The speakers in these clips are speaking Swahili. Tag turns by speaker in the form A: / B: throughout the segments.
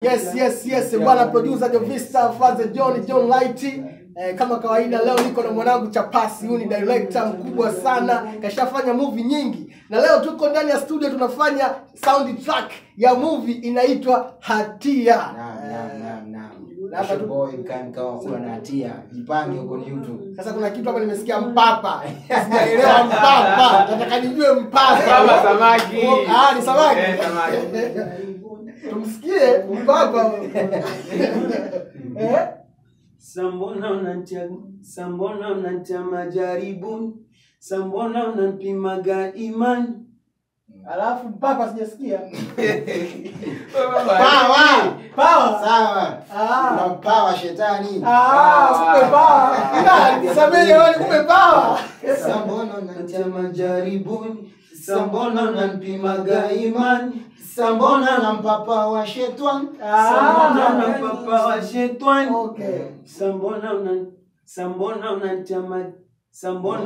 A: Yes, bwana producer Jovista Father John Light. Kama kawaida leo niko na mwanangu Chapasi, huyu ni director mkubwa sana, kashafanya movie nyingi. Na leo tuko ndani ya studio tunafanya soundtrack ya movie inaitwa Hatia.
B: Naam. Hapa boy kama kuna na hatia. Jipange huko ni YouTube.
A: Sasa kuna kitu hapa nimesikia mpapa. Sijaelewa mpapa. Nataka nijue mpapa.
C: Kama samaki.
A: Ni samaki.
C: Samaki.
A: Tumsikie mpapa.
D: Sambona unantia majaribuni, sambona unanipimaga imani.
A: Alafu mpapa sijasikia.
B: Power. Sawa. Na power shetani.
A: Kumbe power. Samehe wewe kumbe power.
D: Sambona unantia majaribuni, sambona unanipimaga imani.
B: Sambona na mpapa wa shetani.
D: Sambona na mpapa wa shetani.
A: Okay.
D: Sambona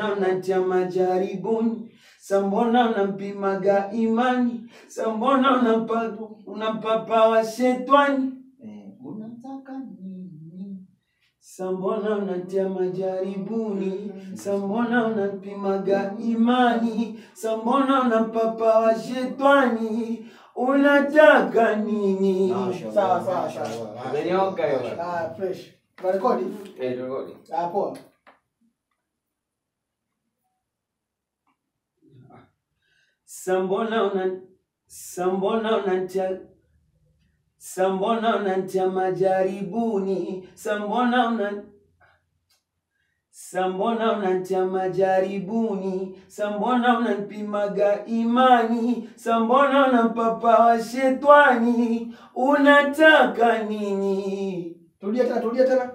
D: unantia majaribuni, sambona unampimaga imani, sambona unampapa wa shetani.
B: Unataka nini?
D: Sambona unantia majaribuni, sambona unampimaga imani, sambona unampapa wa shetani. Unataka nini?
A: Sawa.
C: Umenyoka hiyo.
A: Fresh. Rekodi?
C: Rekodi.
A: Poa.
D: Sambona unantia majaribuni, sambona unantia majaribuni, sambona unanipimaga imani, sambona unampapa wa shetani. Unataka nini?
A: Tulia tena.